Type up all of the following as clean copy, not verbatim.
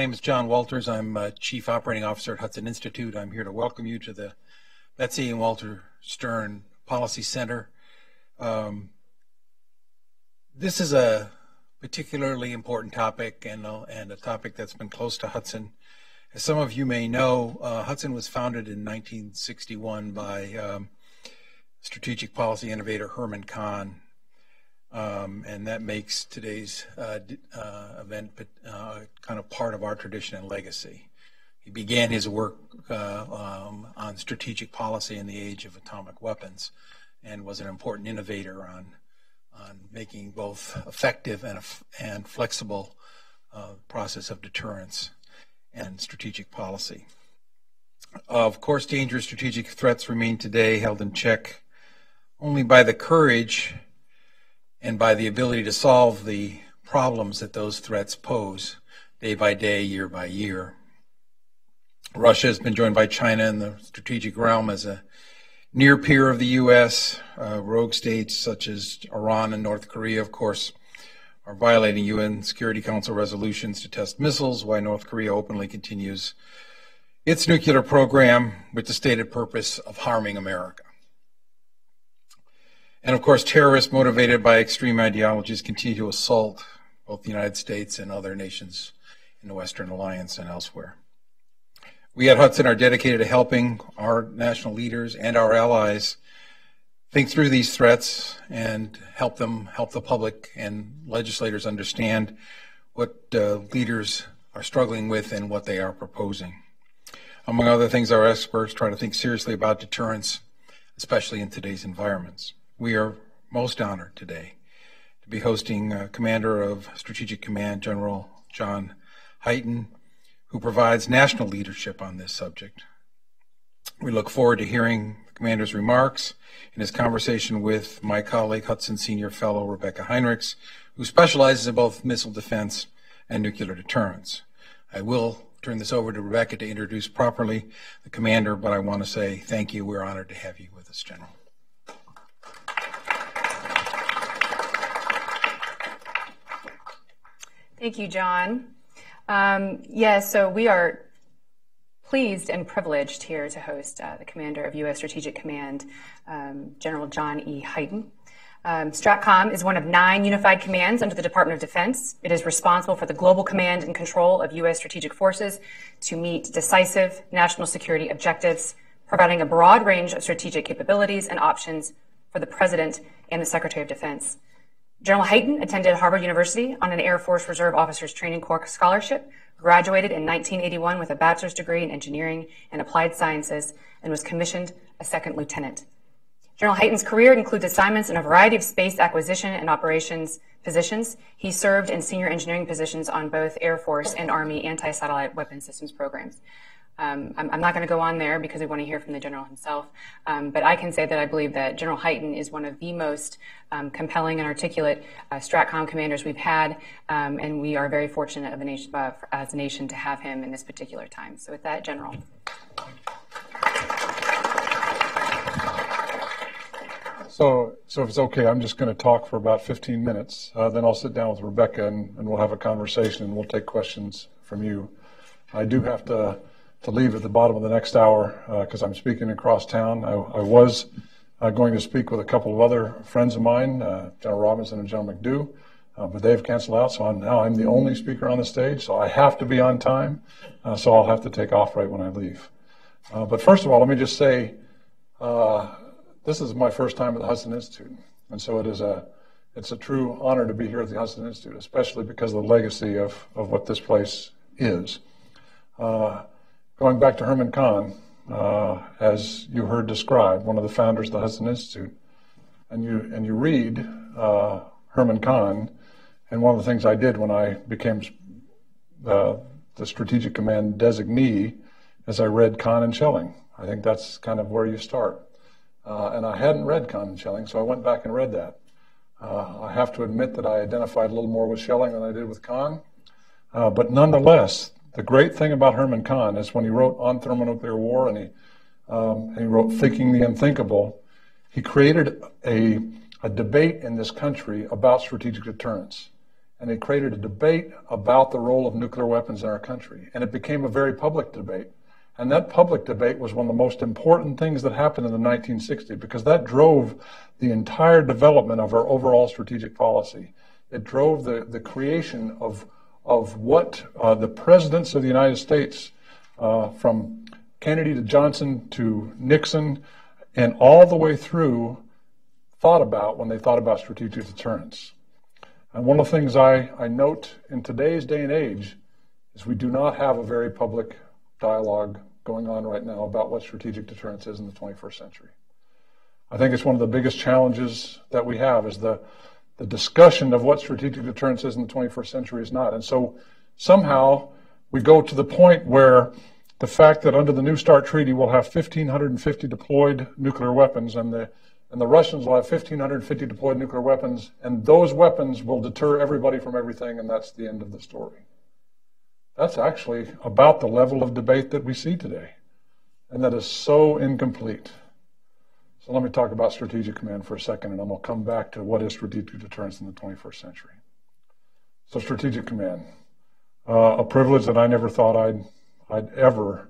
name is John Walters. I'm Chief Operating Officer at Hudson Institute. I'm here to welcome you to the Betsy and Walter Stern Policy Center. This is a particularly important topic and a topic that's been close to Hudson. As some of you may know, Hudson was founded in 1961 by strategic policy innovator Herman Kahn. And that makes today's event kind of part of our tradition and legacy. He began his work on strategic policy in the age of atomic weapons and was an important innovator on making both effective and flexible process of deterrence and strategic policy. Of course, dangerous strategic threats remain today held in check only by the courage and by the ability to solve the problems that those threats pose day by day, year by year. Russia has been joined by China in the strategic realm as a near peer of the U.S. Rogue states such as Iran and North Korea, of course, are violating UN Security Council resolutions to test missiles, while North Korea openly continues its nuclear program with the stated purpose of harming America. And of course, terrorists motivated by extreme ideologies continue to assault both the United States and other nations in the Western Alliance and elsewhere. We at Hudson are dedicated to helping our national leaders and our allies think through these threats and help the public and legislators understand what leaders are struggling with and what they are proposing. Among other things, our experts try to think seriously about deterrence, especially in today's environments. We are most honored today to be hosting Commander of Strategic Command, General John Hayden, who provides national leadership on this subject. We look forward to hearing the Commander's remarks in his conversation with my colleague, Hudson Senior Fellow Rebecca Heinrichs, who specializes in both missile defense and nuclear deterrence. I will turn this over to Rebecca to introduce properly the Commander, but I want to say thank you. We're honored to have you with us, General. Thank you, John. So we are pleased and privileged here to host the Commander of U.S. Strategic Command, General John E. Hayden. STRATCOM is one of 9 unified commands under the Department of Defense. It is responsible for the global command and control of U.S. strategic forces to meet decisive national security objectives, providing a broad range of strategic capabilities and options for the President and the Secretary of Defense. General Hayden attended Harvard University on an Air Force Reserve Officers Training Corps scholarship, graduated in 1981 with a bachelor's degree in engineering and applied sciences, and was commissioned a second lieutenant. General Hayden's career includes assignments in a variety of space acquisition and operations positions. He served in senior engineering positions on both Air Force and Army anti-satellite weapons systems programs. I'm not going to go on there because we want to hear from the General himself, but I can say that I believe that General Hayden is one of the most compelling and articulate STRATCOM commanders we've had, and we are very fortunate as a nation to have him in this particular time. So with that, General. So if it's okay, I'm just going to talk for about 15 minutes. Then I'll sit down with Rebecca and we'll have a conversation and we'll take questions from you. I do have to leave at the bottom of the next hour because I'm speaking across town. I was going to speak with a couple of other friends of mine, General Robinson and General McDew, but they've canceled out, so I'm the only speaker on the stage, so I have to be on time, so I'll have to take off right when I leave. But first of all, let me just say, this is my first time at the Hudson Institute, and so it's a true honor to be here at the Hudson Institute, especially because of the legacy of what this place is. Going back to Herman Kahn, as you heard described, one of the founders of the Hudson Institute, and you read Herman Kahn, and one of the things I did when I became the Strategic Command designee is I read Kahn and Schelling. I think that's kind of where you start. And I hadn't read Kahn and Schelling, so I went back and read that. I have to admit that I identified a little more with Schelling than I did with Kahn, but nonetheless, the great thing about Herman Kahn is when he wrote On Thermonuclear War and he wrote Thinking the Unthinkable, he created a debate in this country about strategic deterrence. and it created a debate about the role of nuclear weapons in our country. And it became a very public debate. And that public debate was one of the most important things that happened in the 1960s, because that drove the entire development of our overall strategic policy. It drove the creation of what the presidents of the United States, from Kennedy to Johnson to Nixon, and all the way through, thought about when they thought about strategic deterrence. And one of the things I note in today's day and age is we do not have a very public dialogue going on right now about what strategic deterrence is in the 21st century. I think it's one of the biggest challenges that we have is the discussion of what strategic deterrence is in the 21st century is not. And so somehow we go to the point where the fact that under the New START Treaty we'll have 1,550 deployed nuclear weapons, and the Russians will have 1,550 deployed nuclear weapons, and those weapons will deter everybody from everything, and that's the end of the story. That's actually about the level of debate that we see today, and that is so incomplete. So let me talk about strategic command for a second, and then we'll come back to what is strategic deterrence in the 21st century. So strategic command, a privilege that I never thought I'd ever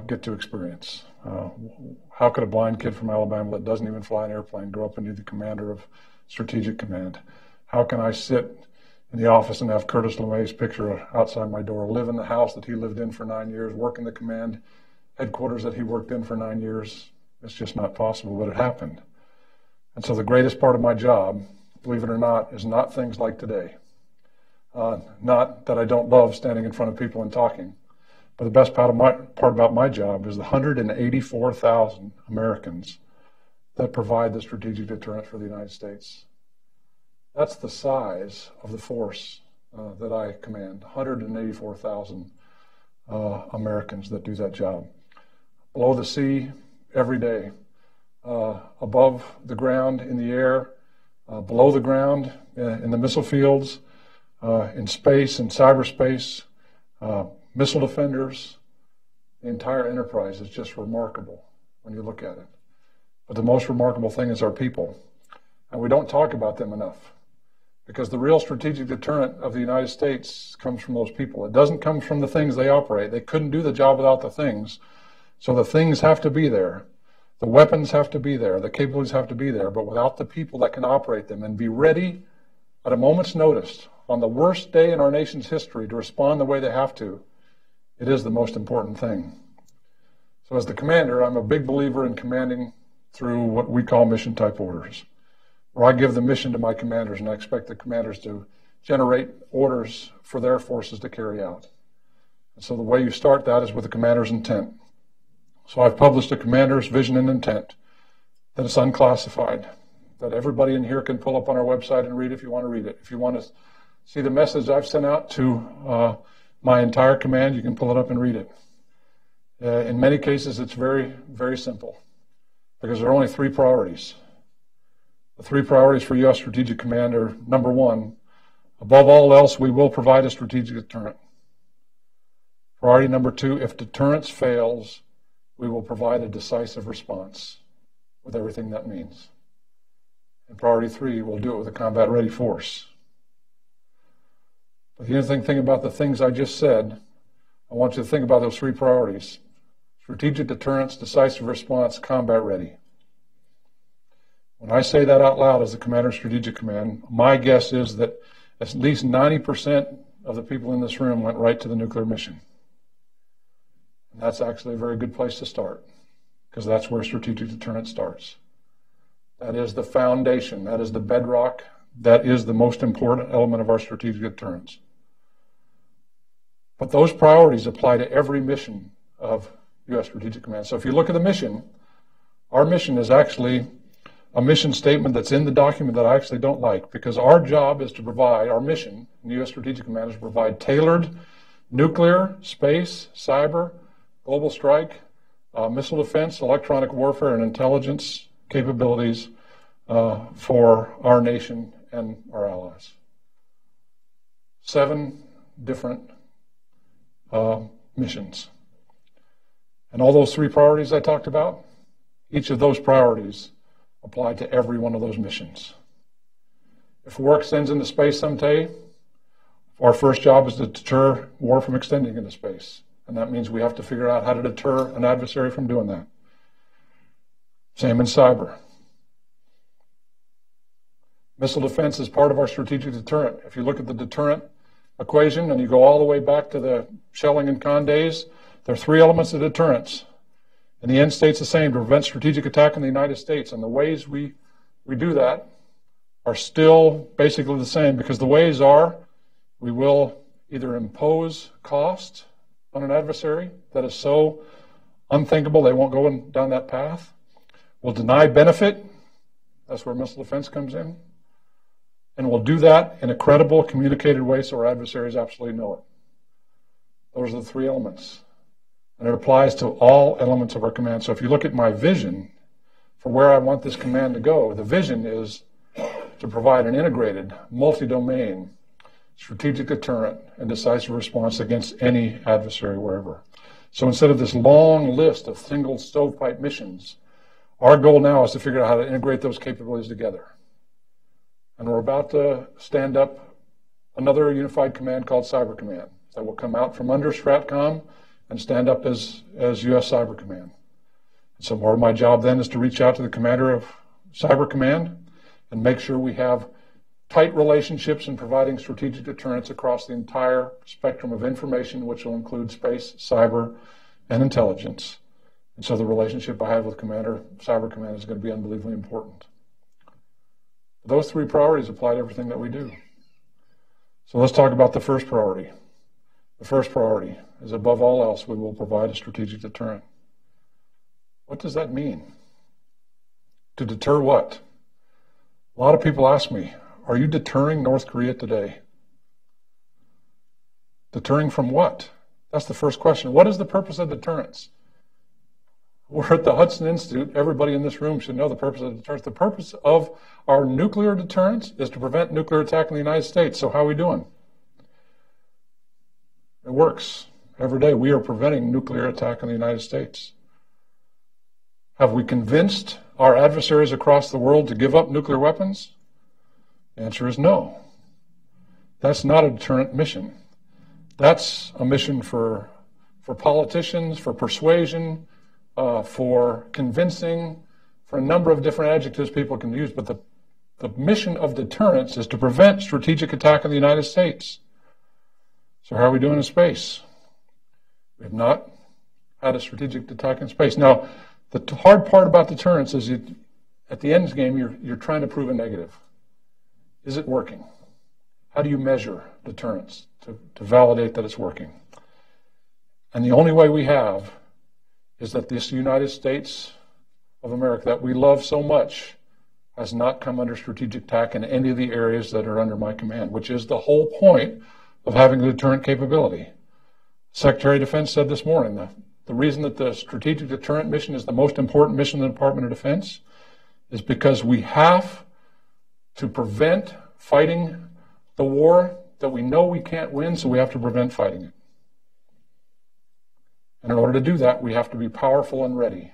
get to experience. How could a blind kid from Alabama that doesn't even fly an airplane grow up and be the commander of strategic command? How can I sit in the office and have Curtis LeMay's picture outside my door, live in the house that he lived in for 9 years, work in the command headquarters that he worked in for 9 years? It's just not possible, but it happened. And so the greatest part of my job, believe it or not, is not things like today. Not that I don't love standing in front of people and talking, but the best part about my job is the 184,000 Americans that provide the strategic deterrence for the United States. That's the size of the force that I command, 184,000 Americans that do that job. Below the sea, every day, above the ground, in the air, below the ground, in the missile fields, in space, in cyberspace, missile defenders. The entire enterprise is just remarkable when you look at it. But the most remarkable thing is our people. And we don't talk about them enough, because the real strategic deterrent of the United States comes from those people. It doesn't come from the things they operate. They couldn't do the job without the things. So the things have to be there. The weapons have to be there. The capabilities have to be there. But without the people that can operate them and be ready at a moment's notice on the worst day in our nation's history to respond the way they have to, it is the most important thing. So as the commander, I'm a big believer in commanding through what we call mission type orders, where I give the mission to my commanders and I expect the commanders to generate orders for their forces to carry out. And so the way you start that is with the commander's intent. So I've published a commander's vision and intent that is unclassified, that everybody in here can pull up on our website and read if you want to read it. If you want to see the message I've sent out to my entire command, you can pull it up and read it. In many cases, it's very, very simple, because there are only 3 priorities. The 3 priorities for U.S. Strategic Command are, number 1, above all else, we will provide a strategic deterrent. Priority number 2, if deterrence fails, we will provide a decisive response with everything that means. And priority 3, we'll do it with a combat-ready force. But the interesting thing about the things I just said, I want you to think about those 3 priorities: strategic deterrence, decisive response, combat-ready. When I say that out loud as the commander of Strategic Command, my guess is that at least 90% of the people in this room went right to the nuclear mission. And that's actually a very good place to start, because that's where strategic deterrence starts. That is the foundation. That is the bedrock. That is the most important element of our strategic deterrence. But those priorities apply to every mission of U.S. Strategic Command. So if you look at the mission, our mission is actually a mission statement that's in the document that I actually don't like, because our job is to provide, our mission in the U.S. Strategic Command is to provide tailored nuclear, space, cyber, global strike, missile defense, electronic warfare, and intelligence capabilities for our nation and our allies. 7 different missions. And all those 3 priorities I talked about, each of those priorities apply to every one of those missions. If work sends into space someday, Our first job is to deter war from extending into space. And that means we have to figure out how to deter an adversary from doing that. Same in cyber. Missile defense is part of our strategic deterrent. If you look at the deterrent equation and you go all the way back to the Schelling and Kahn days, there are three elements of deterrence. And the end state's the same, to prevent strategic attack in the United States. And the ways we do that are still basically the same, because the ways are, we will either impose cost on an adversary that is so unthinkable they won't go down that path. We'll deny benefit. That's where missile defense comes in. And we'll do that in a credible, communicated way so our adversaries absolutely know it. Those are the three elements. And it applies to all elements of our command. So if you look at my vision for where I want this command to go, the vision is to provide an integrated, multi-domain, strategic deterrent and decisive response against any adversary wherever. So instead of this long list of single stovepipe missions, our goal now is to figure out how to integrate those capabilities together. And we're about to stand up another unified command called Cyber Command that will come out from under STRATCOM and stand up as U.S. Cyber Command. So part of my job then is to reach out to the commander of Cyber Command and make sure we have tight relationships in providing strategic deterrence across the entire spectrum of information, which will include space, cyber, and intelligence. And so the relationship I have with Commander Cyber Command is going to be unbelievably important. Those three priorities apply to everything that we do. So let's talk about the first priority. The first priority is, above all else, we will provide a strategic deterrent. What does that mean? To deter what? A lot of people ask me, are you deterring North Korea today? Deterring from what? That's the first question. What is the purpose of deterrence? We're at the Hudson Institute. Everybody in this room should know the purpose of deterrence. The purpose of our nuclear deterrence is to prevent nuclear attack in the United States. So how are we doing? It works. Every day we are preventing nuclear attack in the United States. Have we convinced our adversaries across the world to give up nuclear weapons? The answer is no. That's not a deterrent mission. That's a mission for politicians, for persuasion, for convincing, for a number of different adjectives people can use. But the mission of deterrence is to prevent strategic attack in the United States. So how are we doing in space? We have not had a strategic attack in space. Now, the hard part about deterrence is at the end game, you're trying to prove a negative. Is it working? How do you measure deterrence to validate that it's working? And the only way we have is that this United States of America that we love so much has not come under strategic attack in any of the areas that are under my command, which is the whole point of having a deterrent capability. Secretary of Defense said this morning, the reason that the strategic deterrent mission is the most important mission in the Department of Defense is because we have to prevent fighting the war that we know we can't win, so we have to prevent fighting it. And in order to do that, we have to be powerful and ready.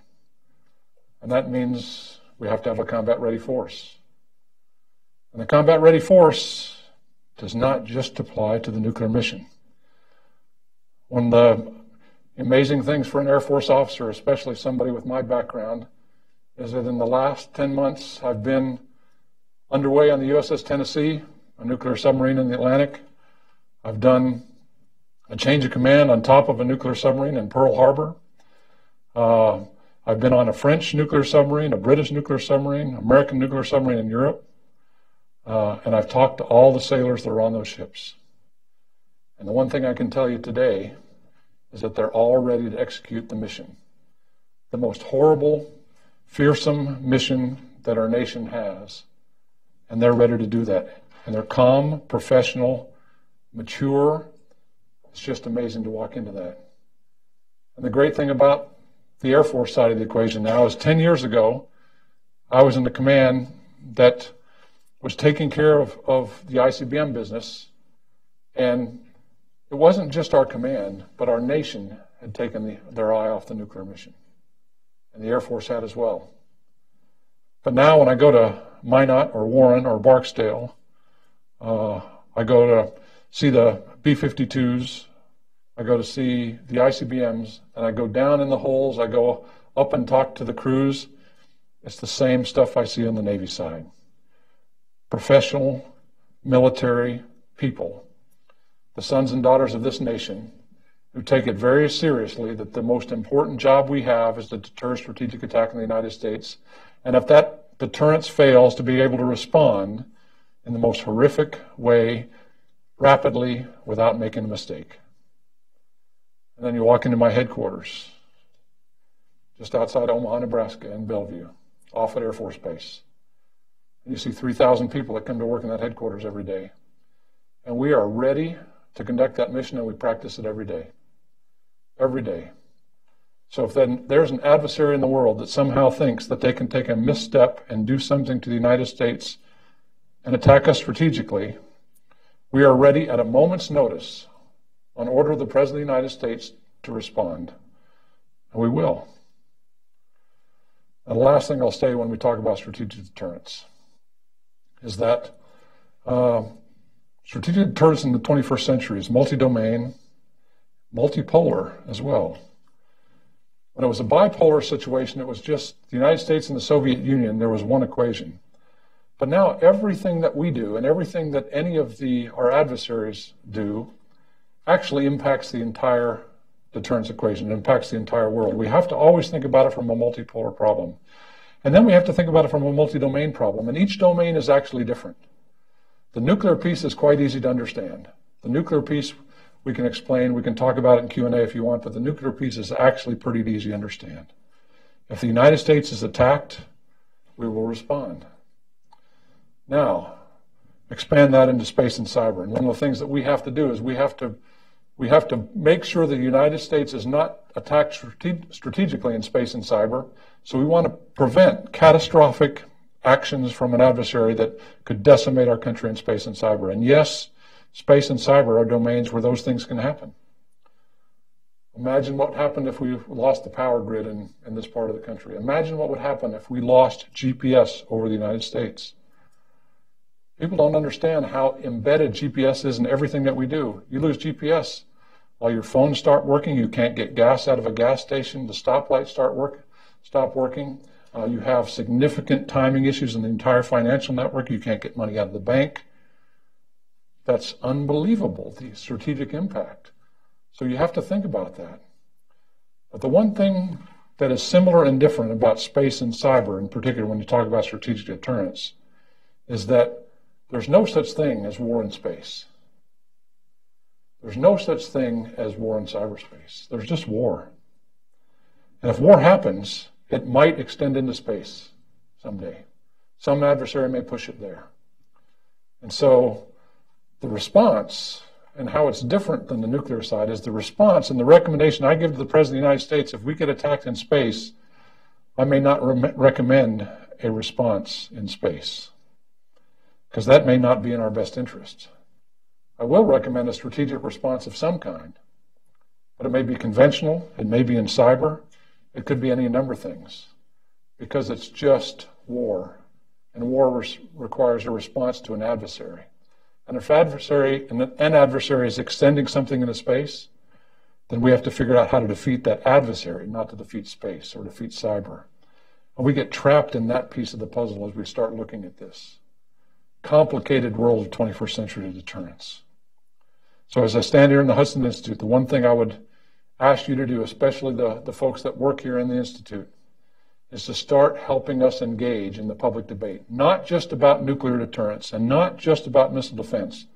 And that means we have to have a combat-ready force. And the combat-ready force does not just apply to the nuclear mission. One of the amazing things for an Air Force officer, especially somebody with my background, is that in the last 10 months, I've been underway on the USS Tennessee, a nuclear submarine in the Atlantic. I've done a change of command on top of a nuclear submarine in Pearl Harbor. I've been on a French nuclear submarine, a British nuclear submarine, American nuclear submarine in Europe. And I've talked to all the sailors that are on those ships. And the one thing I can tell you today is that they're all ready to execute the mission. The most horrible, fearsome mission that our nation has. And they're ready to do that. And they're calm, professional, mature. It's just amazing to walk into that. And the great thing about the Air Force side of the equation now is 10 years ago, I was in the command that was taking care of the ICBM business. And it wasn't just our command, but our nation had taken their eye off the nuclear mission. And the Air Force had as well. But now when I go to Minot or Warren or Barksdale, I go to see the B-52s, I go to see the ICBMs, and I go down in the holes, I go up and talk to the crews. It's the same stuff I see on the Navy side. Professional, military people, the sons and daughters of this nation, who take it very seriously that the most important job we have is to deter strategic attack in the United States. And if that deterrence fails, to be able to respond in the most horrific way, rapidly, without making a mistake. And then you walk into my headquarters, just outside Omaha, Nebraska, in Bellevue, off at Air Force Base. And you see 3,000 people that come to work in that headquarters every day. And we are ready to conduct that mission, and we practice it every day. Every day. So if then there's an adversary in the world that somehow thinks that they can take a misstep and do something to the United States and attack us strategically, we are ready at a moment's notice, on order of the President of the United States, to respond. And we will. And the last thing I'll say when we talk about strategic deterrence is that strategic deterrence in the 21st century is multi-domain, multipolar as well. When it was a bipolar situation, it was just the United States and the Soviet Union, there was one equation. But now everything that we do and everything that any of our adversaries do actually impacts the entire deterrence equation, it impacts the entire world. We have to always think about it from a multipolar problem. And then we have to think about it from a multi-domain problem, and each domain is actually different. The nuclear piece is quite easy to understand. The nuclear piece we can explain, we can talk about it in Q&A if you want, but the nuclear piece is actually pretty easy to understand. If the United States is attacked, we will respond. Now, expand that into space and cyber. And one of the things that we have to do is we have to make sure that the United States is not attacked strategically in space and cyber. So we want to prevent catastrophic actions from an adversary that could decimate our country in space and cyber. And yes, space and cyber are domains where those things can happen. Imagine what happened if we lost the power grid in this part of the country. Imagine what would happen if we lost GPS over the United States. People don't understand how embedded GPS is in everything that we do. You lose GPS, while your phones start working, you can't get gas out of a gas station, the stoplights stop working. You have significant timing issues in the entire financial network. You can't get money out of the bank. That's unbelievable, the strategic impact. So you have to think about that. But the one thing that is similar and different about space and cyber, in particular when you talk about strategic deterrence, is that there's no such thing as war in space. There's no such thing as war in cyberspace. There's just war. And if war happens, it might extend into space someday. Some adversary may push it there. And so the response, and how it's different than the nuclear side, is the response and the recommendation I give to the President of the United States. If we get attacked in space, I may not recommend a response in space, because that may not be in our best interest. I will recommend a strategic response of some kind, but it may be conventional, it may be in cyber, it could be any number of things, because it's just war, and war requires a response to an adversary. And if an adversary is extending something into space, then we have to figure out how to defeat that adversary, not to defeat space or defeat cyber. And we get trapped in that piece of the puzzle as we start looking at this complicated world of 21st century deterrence. So as I stand here in the Hudson Institute, the one thing I would ask you to do, especially the folks that work here in the Institute, is to start helping us engage in the public debate, not just about nuclear deterrence and not just about missile defense.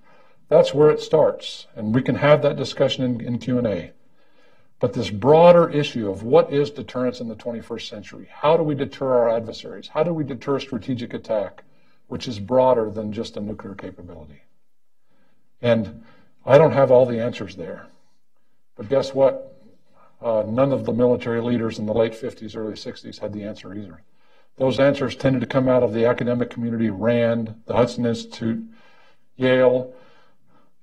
That's where it starts, and we can have that discussion in Q&A. But this broader issue of what is deterrence in the 21st century, how do we deter our adversaries, how do we deter strategic attack, which is broader than just a nuclear capability. And I don't have all the answers there, but guess what? None of the military leaders in the late 50s, early 60s had the answer either. Those answers tended to come out of the academic community, RAND, the Hudson Institute, Yale.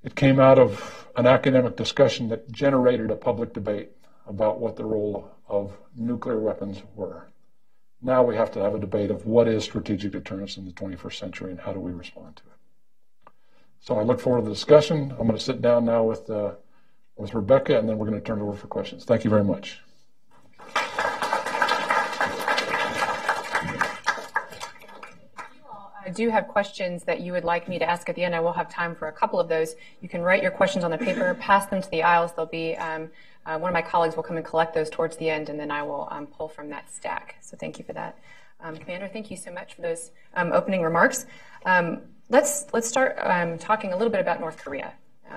It came out of an academic discussion that generated a public debate about what the role of nuclear weapons were. Now we have to have a debate of what is strategic deterrence in the 21st century and how do we respond to it. So I look forward to the discussion. I'm going to sit down now with Rebecca, and then we're going to turn it over for questions. Thank you very much. I do have questions that you would like me to ask at the end. I will have time for a couple of those. You can write your questions on the paper, pass them to the aisles. They'll be, one of my colleagues will come and collect those towards the end, and then I will pull from that stack. So thank you for that. Commander, thank you so much for those opening remarks. Let's start talking a little bit about North Korea,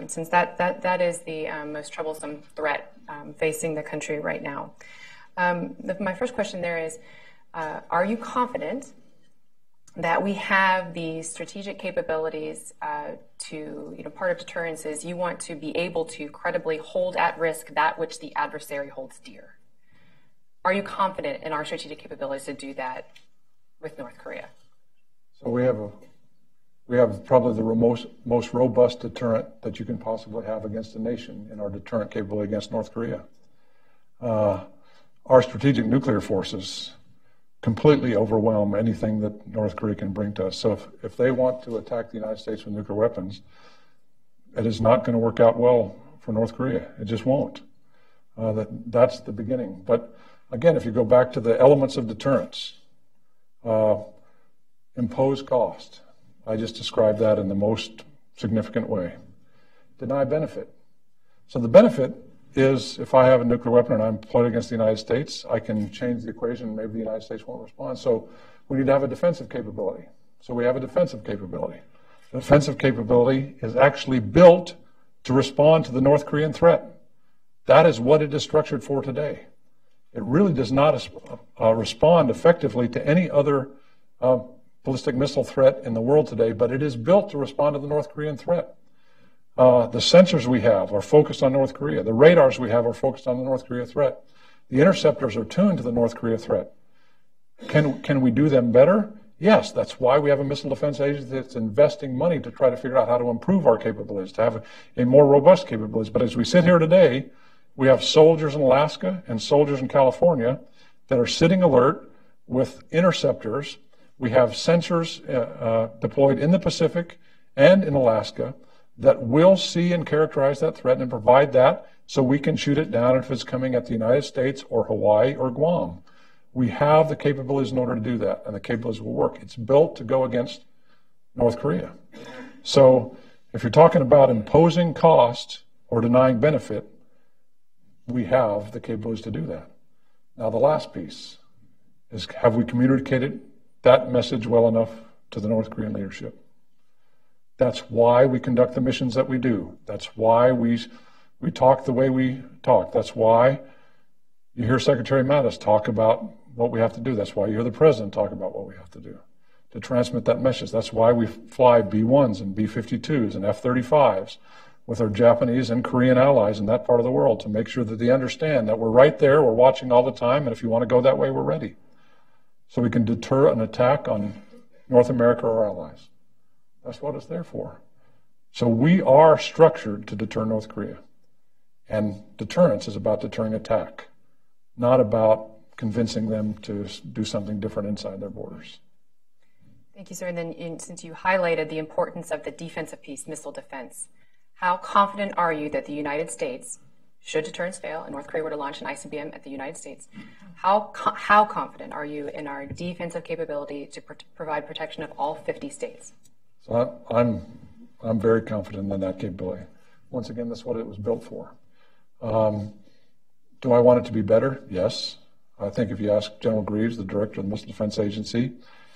since that is the most troublesome threat facing the country right now. My first question there is, are you confident that we have the strategic capabilities to, part of deterrence is you want to be able to credibly hold at risk that which the adversary holds dear? Are you confident in our strategic capabilities to do that with North Korea? So we have probably the most robust deterrent that you can possibly have against a nation in our deterrent capability against North Korea. Our strategic nuclear forces completely overwhelm anything that North Korea can bring to us. So if they want to attack the United States with nuclear weapons, it is not going to work out well for North Korea. It just won't. That's the beginning. But again, if you go back to the elements of deterrence, impose cost. I just described that in the most significant way. Deny benefit. So the benefit is if I have a nuclear weapon and I'm deployed against the United States, I can change the equation and maybe the United States won't respond. So we need to have a defensive capability. So we have a defensive capability. The defensive capability is actually built to respond to the North Korean threat. That is what it is structured for today. It really does not respond effectively to any other ballistic missile threat in the world today, but it is built to respond to the North Korean threat. The sensors we have are focused on North Korea. The radars we have are focused on the North Korea threat. The interceptors are tuned to the North Korea threat. Can we do them better? Yes, that's why we have a missile defense agency that's investing money to try to figure out how to improve our capabilities, to have a more robust capabilities. But as we sit here today, we have soldiers in Alaska and soldiers in California that are sitting alert with interceptors. We have sensors deployed in the Pacific and in Alaska that will see and characterize that threat and provide that so we can shoot it down if it's coming at the United States or Hawaii or Guam. We have the capabilities in order to do that, and the capabilities will work. It's built to go against North Korea. So if you're talking about imposing cost or denying benefit, we have the capabilities to do that. Now the last piece is, have we communicated that message well enough to the North Korean leadership? That's why we conduct the missions that we do. That's why we talk the way we talk. That's why you hear Secretary Mattis talk about what we have to do. That's why you hear the President talk about what we have to do to transmit that message. That's why we fly B-1s and B-52s and F-35s with our Japanese and Korean allies in that part of the world to make sure that they understand that we're right there, we're watching all the time, and if you want to go that way, we're ready. So we can deter an attack on North America or our allies. That's what it's there for. So we are structured to deter North Korea. And deterrence is about deterring attack, not about convincing them to do something different inside their borders. Thank you, sir. And then since you highlighted the importance of the defensive piece, missile defense, how confident are you that the United States, should deterrence fail and North Korea were to launch an ICBM at the United States, how confident are you in our defensive capability to provide protection of all 50 states? So I'm very confident in that capability. Once again, that's what it was built for. Do I want it to be better? Yes. I think if you ask General Greaves, the director of the Missile Defense Agency,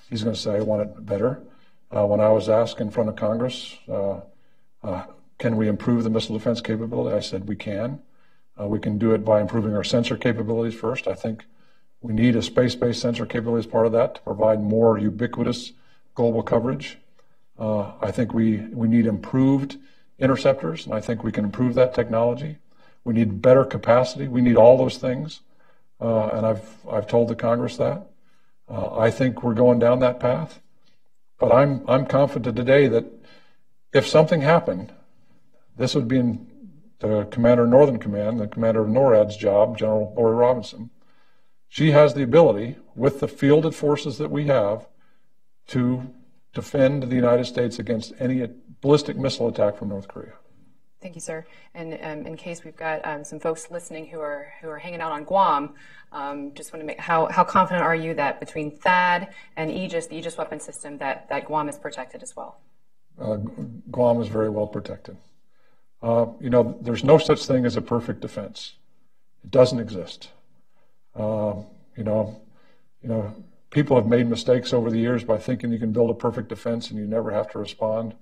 he's going to say, I want it better. When I was asked in front of Congress, can we improve the missile defense capability? I said we can. We can do it by improving our sensor capabilities first. I think we need a space-based sensor capability as part of that to provide more ubiquitous global coverage. I think we need improved interceptors, and I think we can improve that technology. We need better capacity. We need all those things, and I've told the Congress that. I think we're going down that path, but I'm confident today that if something happened, this would be in the commander of Northern Command, the commander of NORAD's job, General Lori Robinson. She has the ability, with the fielded forces that we have, to defend the United States against any ballistic missile attack from North Korea. Thank you, sir. And in case we've got some folks listening who are hanging out on Guam, just want to make how confident are you that between THAAD and Aegis, the Aegis weapon system, that Guam is protected as well? Guam is very well protected. There's no such thing as a perfect defense. It doesn't exist. People have made mistakes over the years by thinking you can build a perfect defense and you never have to respond.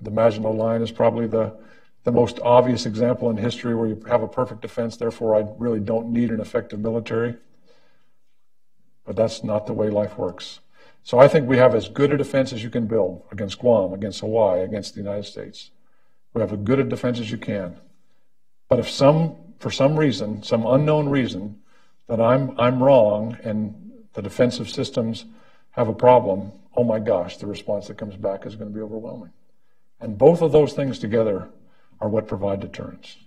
The Maginot Line is probably the most obvious example in history where you have a perfect defense, therefore I really don't need an effective military. But that's not the way life works. So I think we have as good a defense as you can build against Guam, against Hawaii, against the United States. We have as good a defense as you can. But if for some reason, some unknown reason, that I'm wrong and the defensive systems have a problem, oh my gosh, the response that comes back is going to be overwhelming. And both of those things together are what provide deterrence.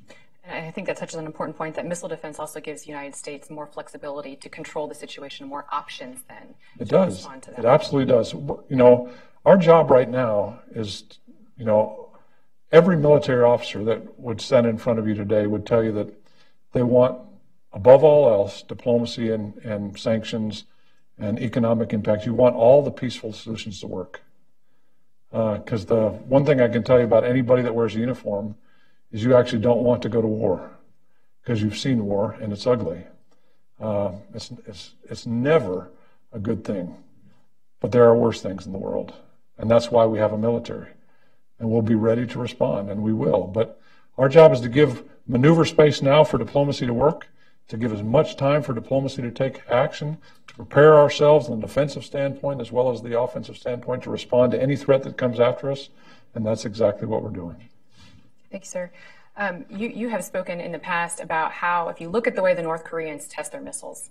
And I think that touches on an important point, that missile defense also gives the United States more flexibility to control the situation, more options then. It does. It absolutely does. Our job right now is, every military officer that would stand in front of you today would tell you that they want, above all else, diplomacy and sanctions and economic impact. You want all the peaceful solutions to work. Because the one thing I can tell you about anybody that wears a uniform is you actually don't want to go to war, because you've seen war and it's ugly. It's never a good thing. But there are worse things in the world. And that's why we have a military. And we'll be ready to respond, and we will. But our job is to give maneuver space now for diplomacy to work, to give as much time for diplomacy to take action, to prepare ourselves on the defensive standpoint as well as the offensive standpoint to respond to any threat that comes after us. And that's exactly what we're doing. Thank you, sir. You have spoken in the past about how, if you look at the way the North Koreans test their missiles,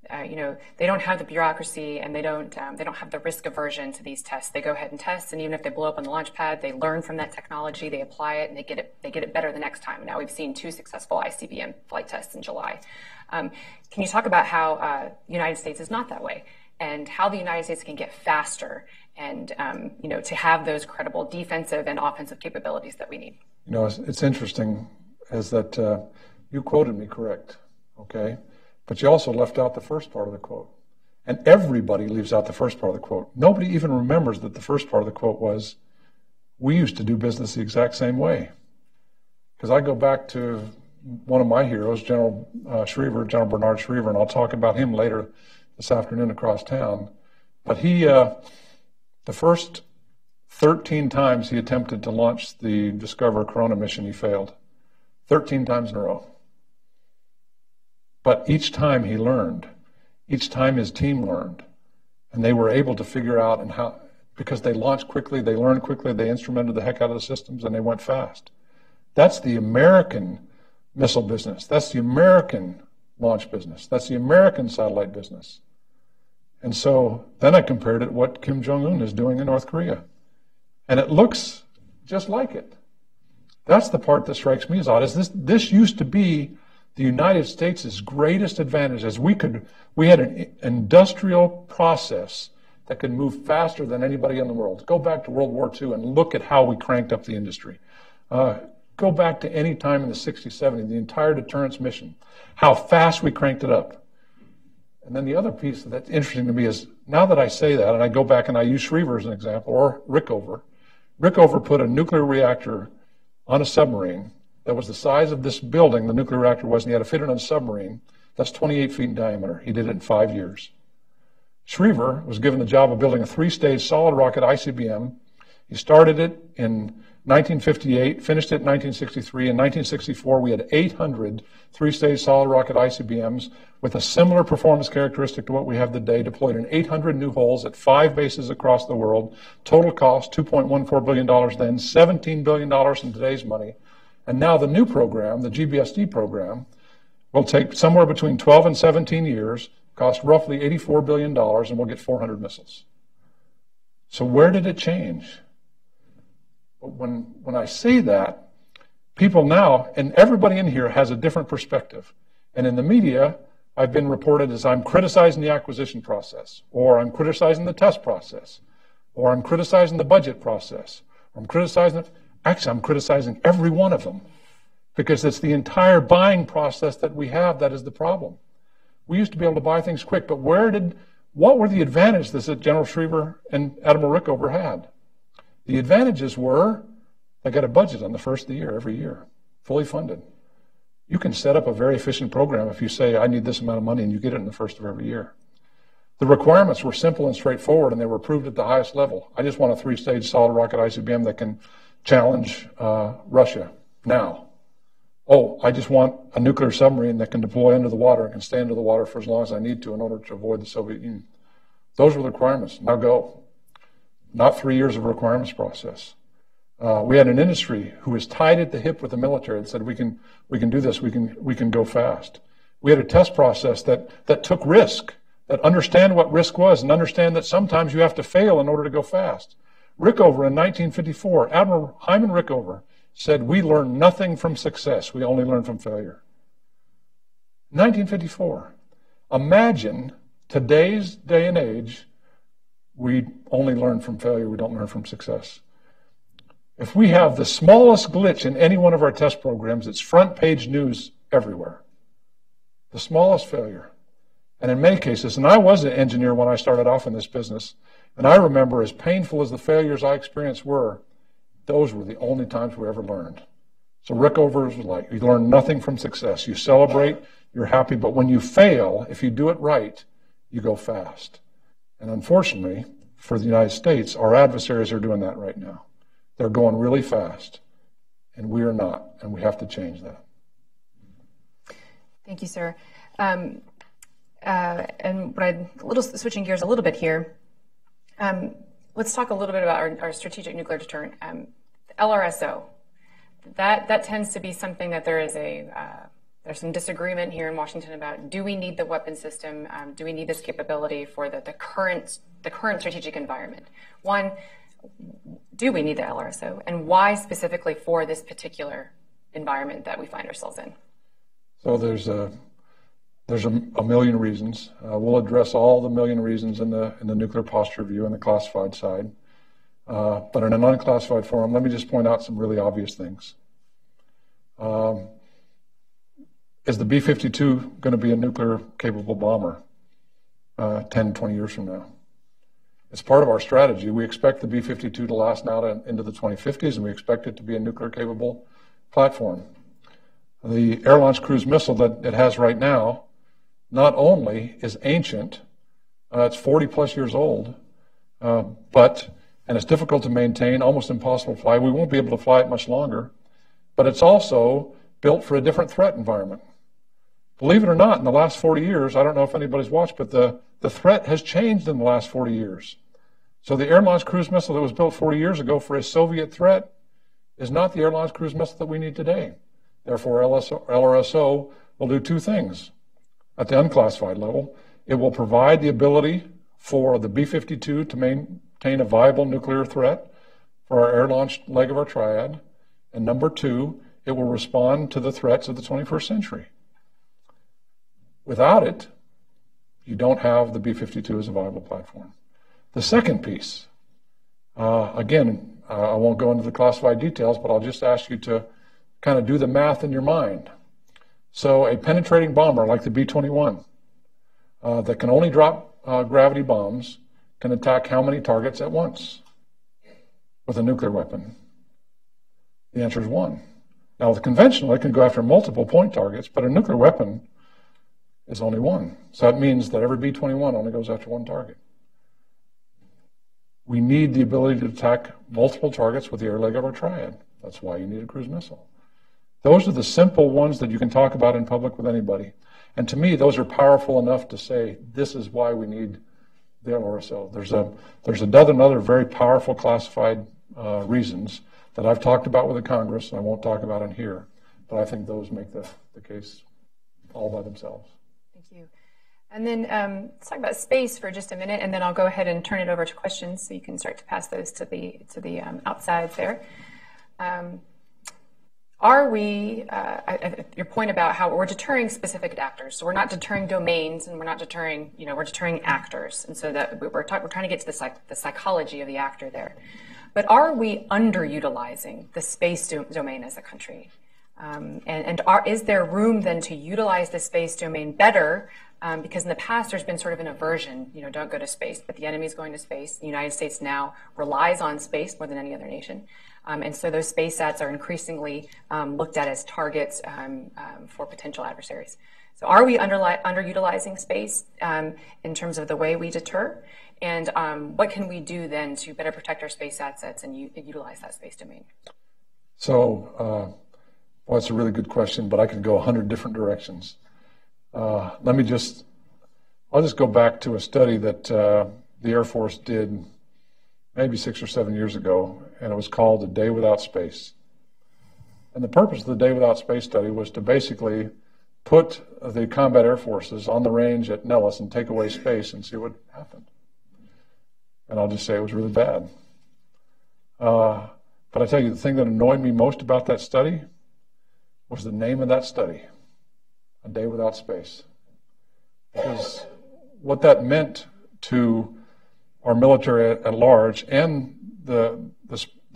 they don't have the bureaucracy and they don't have the risk aversion to these tests. They go ahead and test, and even if they blow up on the launch pad, they learn from that technology, they apply it, and they get it better the next time. Now we've seen 2 successful ICBM flight tests in July. Can you talk about how the United States is not that way, and how the United States can get faster and to have those credible defensive and offensive capabilities that we need? It's interesting, is that you quoted me correct, okay? But you also left out the first part of the quote. And everybody leaves out the first part of the quote. Nobody even remembers that the first part of the quote was, we used to do business the exact same way. Because I go back to one of my heroes, General Bernard Schriever, and I'll talk about him later this afternoon across town. But he, the first 13 times he attempted to launch the Discover Corona mission, he failed. 13 times in a row. But each time he learned, each time his team learned, and they were able to figure out because they launched quickly, they learned quickly, they instrumented the heck out of the systems, and they went fast. That's the American missile business. That's the American launch business. That's the American satellite business. And so then I compared it to what Kim Jong-un is doing in North Korea. And it looks just like it. That's the part that strikes me as odd, is this used to be the United States' greatest advantage, as we had an industrial process that could move faster than anybody in the world. Go back to World War II and look at how we cranked up the industry. Go back to any time in the 60s, 70s, the entire deterrence mission, how fast we cranked it up. And then the other piece that's interesting to me is, now that I say that, and I go back and I use Schriever as an example, or Rickover put a nuclear reactor on a submarine that was the size of this building, the nuclear reactor was, and he had to fit it on a submarine. That's 28 feet in diameter. He did it in 5 years. Schriever was given the job of building a 3-stage solid rocket ICBM. He started it in 1958, finished it in 1963. In 1964, we had 800 3-stage solid rocket ICBMs with a similar performance characteristic to what we have today, deployed in 800 new holes at 5 bases across the world. Total cost, $2.14 billion then, $17 billion in today's money. And now the new program, the GBSD program, will take somewhere between 12 and 17 years, cost roughly $84 billion, and we'll get 400 missiles. So where did it change? When I say that, people now, and everybody in here has a different perspective. And in the media, I've been reported as I'm criticizing the acquisition process, or I'm criticizing the test process. or I'm criticizing the budget process, or I'm criticizing, actually I'm criticizing every one of them, because it's the entire buying process that we have that is the problem. We used to be able to buy things quick, but what were the advantages that General Schriever and Admiral Rickover had? The advantages were they got a budget on the first of the year every year, fully funded. You can set up a very efficient program if you say, I need this amount of money, and you get it in the first of every year. The requirements were simple and straightforward, and they were approved at the highest level. I just want a 3-stage solid rocket ICBM that can challenge Russia now. Oh, I just want a nuclear submarine that can deploy into the water and can stay under the water for as long as I need to in order to avoid the Soviet Union. Those were the requirements. Now go. Not 3 years of a requirements process. We had an industry who was tied at the hip with the military that said, we can do this, we can go fast. We had a test process that took risk, that understand what risk was and understand that sometimes you have to fail in order to go fast. Rickover in 1954, Admiral Hyman Rickover said, we learn nothing from success, we only learn from failure. 1954. Imagine today's day and age, we only learn from failure, we don't learn from success. If we have the smallest glitch in any one of our test programs, it's front page news everywhere. The smallest failure. And in many cases, and I was an engineer when I started off in this business, and I remember as painful as the failures I experienced were, those were the only times we ever learned. So Rickover was like, you learn nothing from success. You celebrate, you're happy, but when you fail, if you do it right, you go fast. And unfortunately, for the United States, our adversaries are doing that right now. They're going really fast, and we are not, and we have to change that. Thank you, sir. And switching gears a little bit here, let's talk a little bit about our strategic nuclear deterrent, LRSO. That tends to be something that there's some disagreement here in Washington about. Do we need the weapon system? Do we need this capability for the current strategic environment? One, do we need the LRSO, and why specifically for this particular environment that we find ourselves in? So there's a million reasons. We'll address all the million reasons in the nuclear posture review on the classified side. But in an unclassified forum, let me just point out some really obvious things. Is the B-52 going to be a nuclear-capable bomber 10, 20 years from now? It's part of our strategy. We expect the B-52 to last now into the 2050s, and we expect it to be a nuclear-capable platform. The air-launched cruise missile that it has right now not only is ancient, it's 40-plus years old, and it's difficult to maintain, almost impossible to fly. We won't be able to fly it much longer, but it's also built for a different threat environment. Believe it or not, in the last 40 years, I don't know if anybody's watched, but the threat has changed in the last 40 years. So the air-launched cruise missile that was built 40 years ago for a Soviet threat is not the air-launched cruise missile that we need today. Therefore, LRSO will do two things. At the unclassified level, it will provide the ability for the B-52 to maintain a viable nuclear threat for our air-launched leg of our triad. And number two, it will respond to the threats of the 21st century. Without it, you don't have the B-52 as a viable platform. The second piece, again, I won't go into the classified details, but I'll just ask you to kind of do the math in your mind. So a penetrating bomber like the B-21 that can only drop gravity bombs can attack how many targets at once with a nuclear weapon? The answer is one. Now, with conventional, it can go after multiple point targets, but a nuclear weapon is only one. So that means that every B-21 only goes after one target. We need the ability to attack multiple targets with the air leg of our triad. That's why you need a cruise missile. Those are the simple ones that you can talk about in public with anybody. And to me, those are powerful enough to say, this is why we need the LRSO. There's a dozen other very powerful classified reasons that I've talked about with the Congress, and I won't talk about in here, but I think those make the case all by themselves. Thank you. And then let's talk about space for just a minute, and then I'll go ahead and turn it over to questions so you can start to pass those to the outsides there. are we, your point about how we're deterring specific actors. So we're not deterring domains, and we're not deterring, we're deterring actors. And so that we're trying to get to the psychology of the actor there. But are we underutilizing the space domain as a country? Is there room then to utilize the space domain better? Because in the past, there's been sort of an aversion, don't go to space, but the enemy's going to space. The United States now relies on space more than any other nation. And so those space sats are increasingly looked at as targets for potential adversaries. So are we underutilizing space in terms of the way we deter? And what can we do then to better protect our space assets and utilize that space domain? So, well, it's a really good question, but I could go 100 different directions. I'll just go back to a study that the Air Force did maybe 6 or 7 years ago, and it was called A Day Without Space. And the purpose of the Day Without Space study was to basically put the combat air forces on the range at Nellis and take away space and see what happened. And I'll just say it was really bad. But I tell you, the thing that annoyed me most about that study was the name of that study, A Day Without Space. Because what that meant to our military at large and the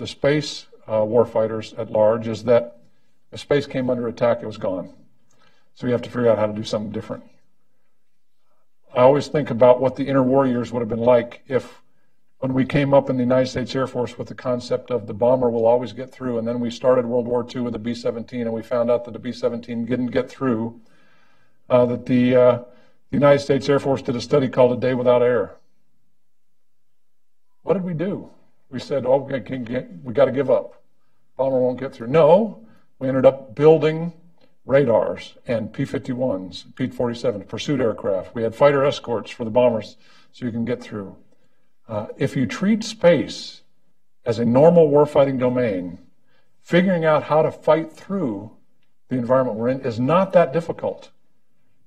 space warfighters at large is that if space came under attack, it was gone. So you have to figure out how to do something different. I always think about what the interwar years would have been like if, when we came up in the United States Air Force with the concept of the bomber will always get through, and then we started World War II with the B-17, and we found out that the B-17 didn't get through, that the United States Air Force did a study called A Day Without Air. What did we do? We said, oh, we got to give up. Bomber won't get through. No, we ended up building radars and P-51s, P-47, pursuit aircraft. We had fighter escorts for the bombers so you can get through. If you treat space as a normal warfighting domain, figuring out how to fight through the environment we're in is not that difficult.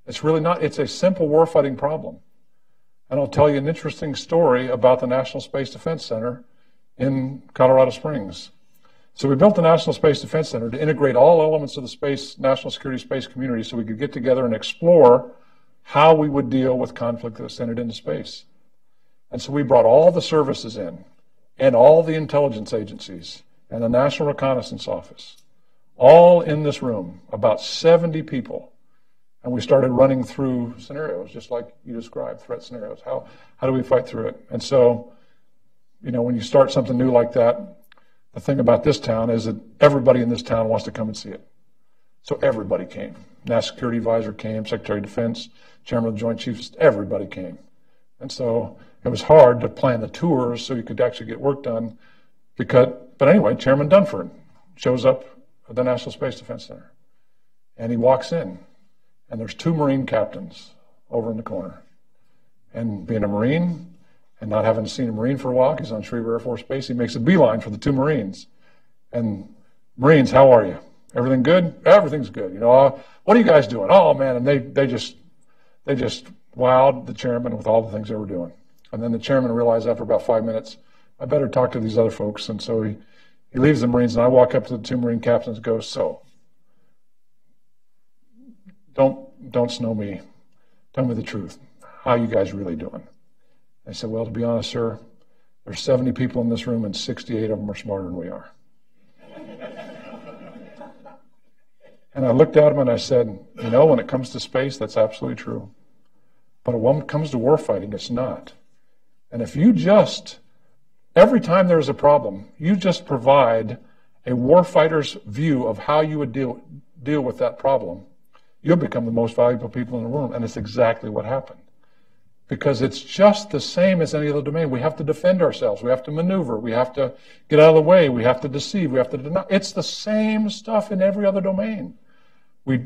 It's really not. It's a simple warfighting problem. And I'll tell you an interesting story about the National Space Defense Center in Colorado Springs. So we built the National Space Defense Center to integrate all elements of the national security space community so we could get together and explore how we would deal with conflict that ascended into space. And so we brought all the services in, and all the intelligence agencies, and the National Reconnaissance Office, all in this room, about 70 people. And we started running through scenarios, just like you described, threat scenarios. How do we fight through it? And so, when you start something new like that, the thing about this town is that everybody in this town wants to come and see it. So everybody came. National Security Advisor came, Secretary of Defense, Chairman of the Joint Chiefs, everybody came. And so it was hard to plan the tours so you could actually get work done. But anyway, Chairman Dunford shows up at the National Space Defense Center. And he walks in. And there's 2 Marine captains over in the corner. And being a Marine and not having seen a Marine for a while, he's on Schriever Air Force Base, he makes a beeline for the 2 Marines. And, Marines, how are you? Everything good? Everything's good. What are you guys doing? Oh, man. And they just wowed the chairman with all the things they were doing. And then the chairman realized after about 5 minutes, I better talk to these other folks. And so he leaves the Marines, and I walk up to the 2 Marine captains and go, so, don't snow me. Tell me the truth. How are you guys really doing? I said, well, to be honest, sir, there's 70 people in this room and 68 of them are smarter than we are. And I looked at him and I said, when it comes to space, that's absolutely true. But when it comes to warfighting, it's not. And if you every time there's a problem, you just provide a warfighter's view of how you would deal with that problem, you'll become the most valuable people in the room. And it's exactly what happened. Because it's just the same as any other domain. We have to defend ourselves. We have to maneuver. We have to get out of the way. We have to deceive. We have to deny. It's the same stuff in every other domain.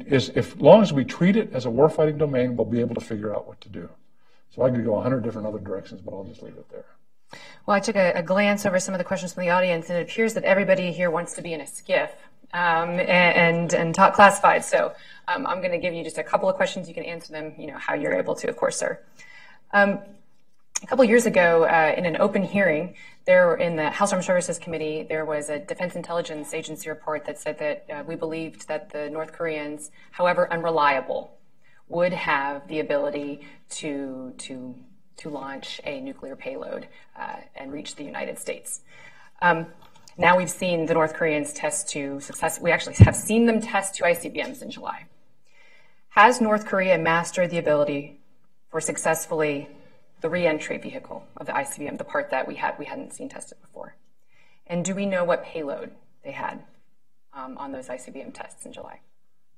As long as we treat it as a warfighting domain, we'll be able to figure out what to do. So I could go 100 different other directions, but I'll just leave it there. Well, I took a glance over some of the questions from the audience, and it appears that everybody here wants to be in a skiff and talk classified. So I'm going to give you just a couple of questions. You can answer them, how you're able to, of course, sir. A couple years ago, in an open hearing, there in the House Armed Services Committee, there was a Defense Intelligence Agency report that said that we believed that the North Koreans, however unreliable, would have the ability to launch a nuclear payload and reach the United States. Now we've seen the North Koreans test to success. We actually have seen them test two ICBMs in July. Has North Korea mastered the ability for successfully the re-entry vehicle of the ICBM, the part that we hadn't seen tested before? And do we know what payload they had on those ICBM tests in July?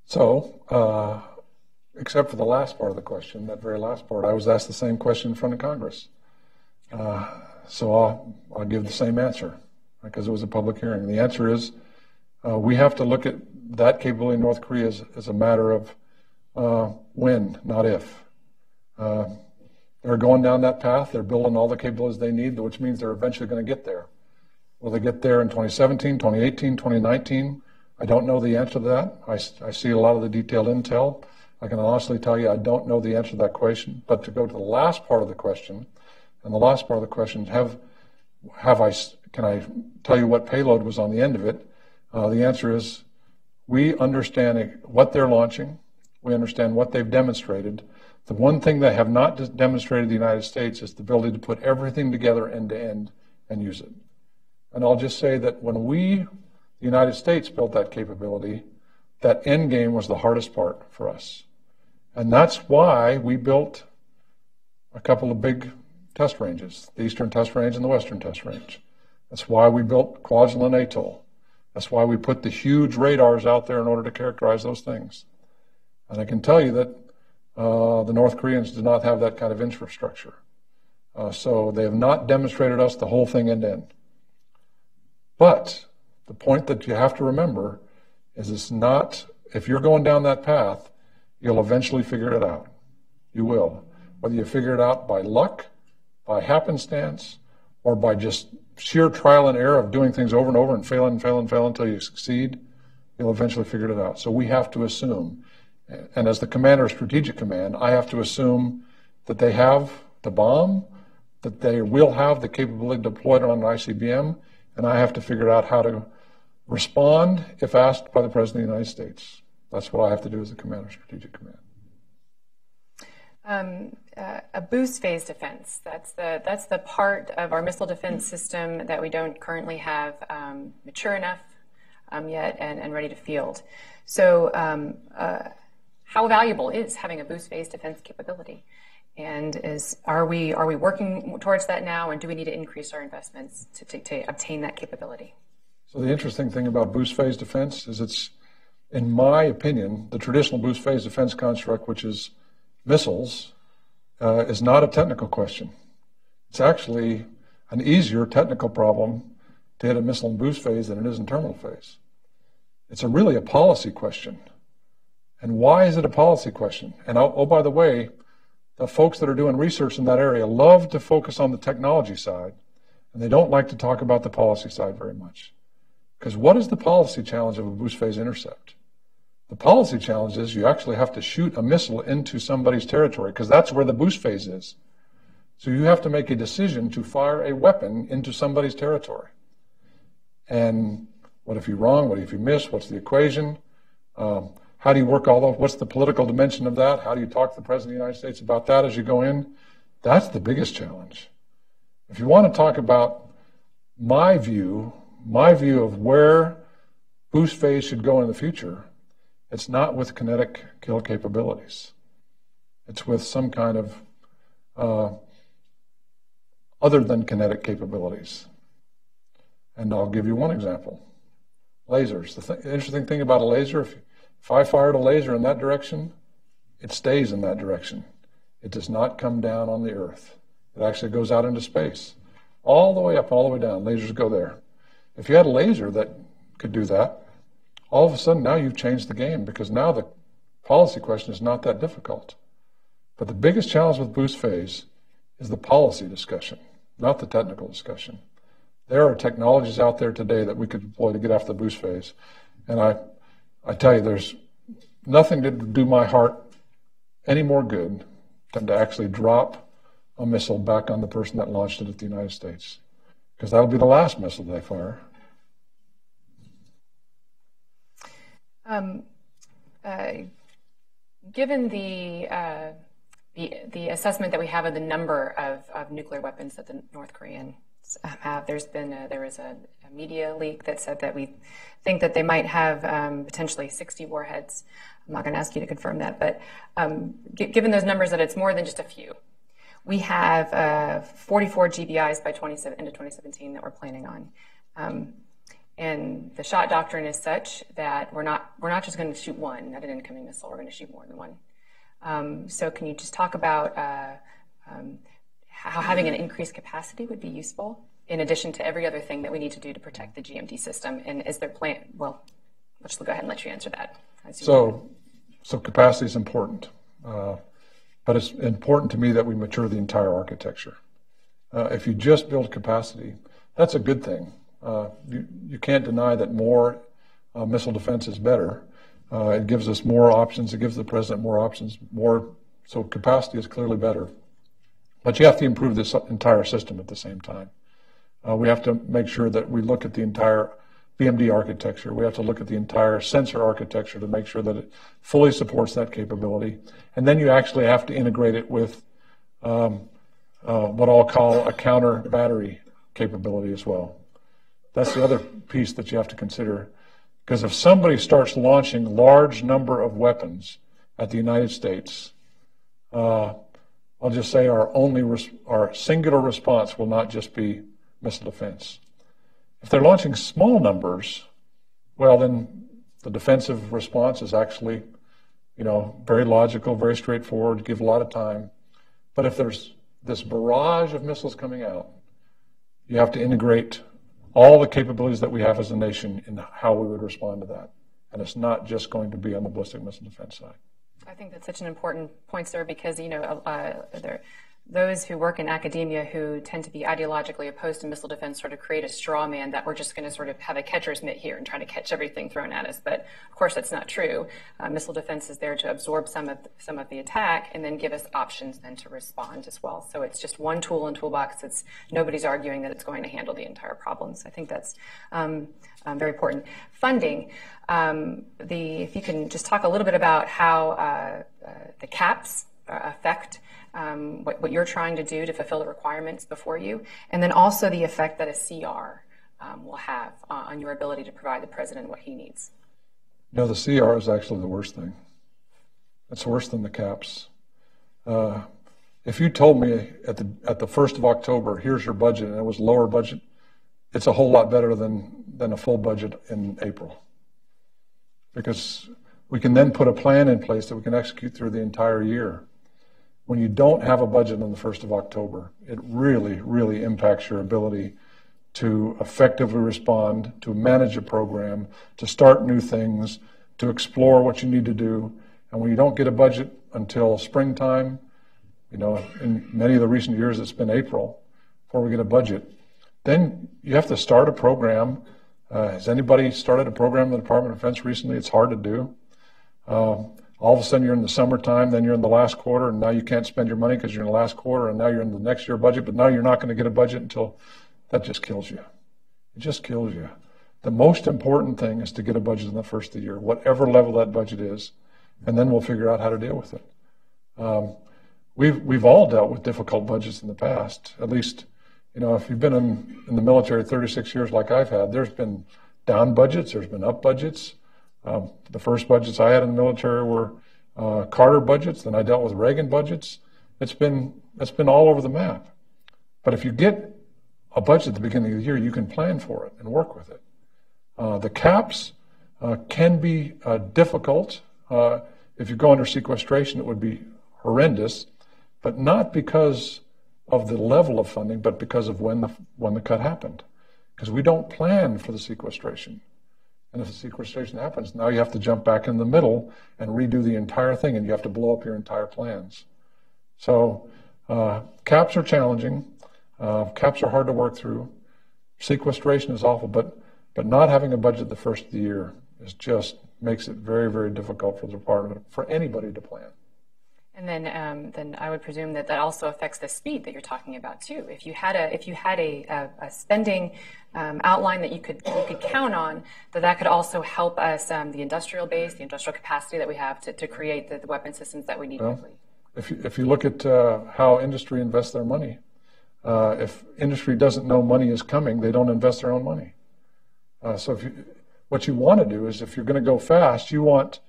So, except for the last part of the question, that very last part, I was asked the same question in front of Congress. So I'll give the same answer because it was a public hearing. The answer is we have to look at that capability in North Korea as a matter of when, not if. They're going down that path. They're building all the capabilities they need, which means they're eventually going to get there. Will they get there in 2017, 2018, 2019? I don't know the answer to that. I see a lot of the detailed intel. I can honestly tell you I don't know the answer to that question. But to go to the last part of the question, and the last part of the question, can I tell you what payload was on the end of it? The answer is we understand what they're launching. We understand what they've demonstrated. The one thing they have not demonstrated in the United States is the ability to put everything together end to end and use it. And I'll just say that when the United States built that capability, that end game was the hardest part for us. And that's why we built a couple of big test ranges, the Eastern Test Range and the Western Test Range. That's why we built Kwajalein Atoll. That's why we put the huge radars out there in order to characterize those things. And I can tell you that the North Koreans do not have that kind of infrastructure. So they have not demonstrated us the whole thing end to end. But the point that you have to remember is it's not, if you're going down that path, you'll eventually figure it out. You will. Whether you figure it out by luck, by happenstance, or by just sheer trial and error of doing things over and over and fail until you succeed, you'll eventually figure it out. So we have to assume, and as the commander of Strategic Command, I have to assume that they have the bomb, that they will have the capability deployed on an ICBM, and I have to figure out how to respond if asked by the President of the United States. That's what I have to do as the commander of Strategic Command. A boost phase defense, that's the part of our missile defense system that we don't currently have mature enough yet and ready to field. So how valuable is having a boost phase defense capability? And are we working towards that now, and do we need to increase our investments to obtain that capability? So the interesting thing about boost phase defense is it's, in my opinion, the traditional boost phase defense construct, which is missiles, is not a technical question. It's actually an easier technical problem to hit a missile in boost phase than it is in terminal phase. It's really a policy question. And why is it a policy question? And oh, by the way, the folks that are doing research in that area love to focus on the technology side, and they don't like to talk about the policy side very much. Because what is the policy challenge of a boost phase intercept? The policy challenge is you actually have to shoot a missile into somebody's territory, because that's where the boost phase is. So you have to make a decision to fire a weapon into somebody's territory. And what if you're wrong? What if you miss? What's the equation? How do you work all of, what's the political dimension of that? How do you talk to the President of the United States about that as you go in? That's the biggest challenge. If you want to talk about my view of where boost phase should go in the future, it's not with kinetic kill capabilities. It's with some kind of other than kinetic capabilities. And I'll give you one example. Lasers. The interesting thing about a laser, if I fired a laser in that direction, it stays in that direction. It does not come down on the Earth. It actually goes out into space. All the way up, all the way down. Lasers go there. If you had a laser that could do that, all of a sudden now you've changed the game, because now the policy question is not that difficult. But the biggest challenge with boost phase is the policy discussion, not the technical discussion. There are technologies out there today that we could deploy to get after the boost phase. And I tell you, there's nothing to do my heart any more good than to actually drop a missile back on the person that launched it at the United States, because that'll be the last missile they fire. Given the assessment that we have of the number of nuclear weapons that the North Koreans have, there was a media leak that said that we think that they might have potentially 60 warheads. I'm not going to ask you to confirm that, but given those numbers, that it's more than just a few. We have 44 GBIs by into 2017 that we're planning on. And the shot doctrine is such that we're not just going to shoot one at an incoming missile. We're going to shoot more than one. So can you just talk about how having an increased capacity would be useful, in addition to every other thing that we need to do to protect the GMD system? And is there plan? Well, let's go ahead and let you answer that. So capacity is important, but it's important to me that we mature the entire architecture. If you just build capacity, that's a good thing. You can't deny that more missile defense is better. It gives us more options. It gives the president more options. So capacity is clearly better. But you have to improve this entire system at the same time. We have to make sure that we look at the entire BMD architecture. We have to look at the entire sensor architecture to make sure that it fully supports that capability. And then you actually have to integrate it with what I'll call a counter battery capability as well. That's the other piece that you have to consider. Because if somebody starts launching large number of weapons at the United States, I'll just say our singular response will not just be missile defense. If they're launching small numbers, well, then the defensive response is actually, very logical, very straightforward, give a lot of time. But if there's this barrage of missiles coming out, you have to integrate all the capabilities that we have as a nation in how we would respond to that. And it's not just going to be on the ballistic missile defense side. I think that's such an important point, sir, because, those who work in academia who tend to be ideologically opposed to missile defense sort of create a straw man that we're just going to sort of have a catcher's mitt here and try to catch everything thrown at us. But of course, that's not true. Missile defense is there to absorb some of the attack and then give us options then to respond as well. So it's just one tool in toolbox. Nobody's arguing that it's going to handle the entire problem. So I think that's very important. Funding. If you can just talk a little bit about how the caps affect what you're trying to do to fulfill the requirements before you, and then also the effect that a CR will have on your ability to provide the president what he needs. The CR is actually the worst thing. It's worse than the caps. If you told me at the 1st of October, here's your budget, and it was lower budget, it's a whole lot better than a full budget in April. Because we can then put a plan in place that we can execute through the entire year. When you don't have a budget on the 1st of October, it really, really impacts your ability to effectively respond, to manage a program, to start new things, to explore what you need to do. And when you don't get a budget until springtime, in many of the recent years it's been April before we get a budget, then you have to start a program. Has anybody started a program in the Department of Defense recently? It's hard to do. All of a sudden you're in the summertime, then you're in the last quarter, and now you can't spend your money because you're in the last quarter, and now you're in the next year budget, but now you're not going to get a budget until that just kills you. It just kills you. The most important thing is to get a budget in the first of the year, whatever level that budget is, and then we'll figure out how to deal with it. We've all dealt with difficult budgets in the past. At least, if you've been in the military 36 years like I've had, there's been down budgets, there's been up budgets. The first budgets I had in the military were Carter budgets, then I dealt with Reagan budgets. It's been all over the map. But if you get a budget at the beginning of the year, you can plan for it and work with it. The caps can be difficult. If you go under sequestration, it would be horrendous, but not because of the level of funding, but because of when the cut happened. Because we don't plan for the sequestration. And if the sequestration happens, now you have to jump back in the middle and redo the entire thing, and you have to blow up your entire plans. So caps are challenging. Caps are hard to work through. Sequestration is awful, but not having a budget the first of the year is just makes it very, very difficult for the department, for anybody to plan. And then I would presume that that also affects the speed that you're talking about too. If you had a spending outline that you could count on, that could also help us the industrial base, the industrial capacity that we have to create the weapon systems that we need. Well, if you look at how industry invests their money, if industry doesn't know money is coming, they don't invest their own money. So what you want to do is, if you're going to go fast, you want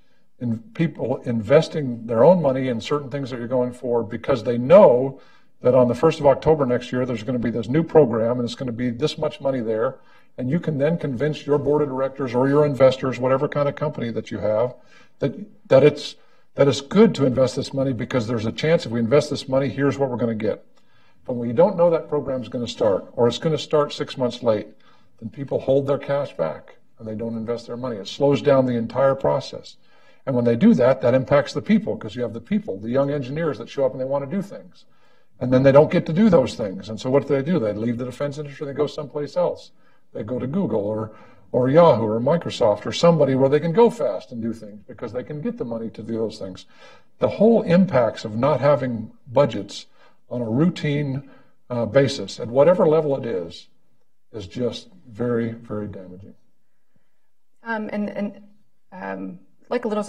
people investing their own money in certain things that you're going for, because they know that on the 1st of October next year, there's going to be this new program and it's going to be this much money there. And you can then convince your board of directors or your investors, whatever kind of company that you have, that it's good to invest this money, because there's a chance if we invest this money, here's what we're going to get. But when you don't know that program is going to start, or it's going to start 6 months late, then people hold their cash back and they don't invest their money. It slows down the entire process. And when they do that, that impacts the people, because you have the people, the young engineers that show up and they want to do things. And then they don't get to do those things. And so what do? They leave the defense industry, they go someplace else. They go to Google or Yahoo or Microsoft or somebody where they can go fast and do things because they can get the money to do those things. The whole impacts of not having budgets on a routine basis, at whatever level it is just very, very damaging. Like a little,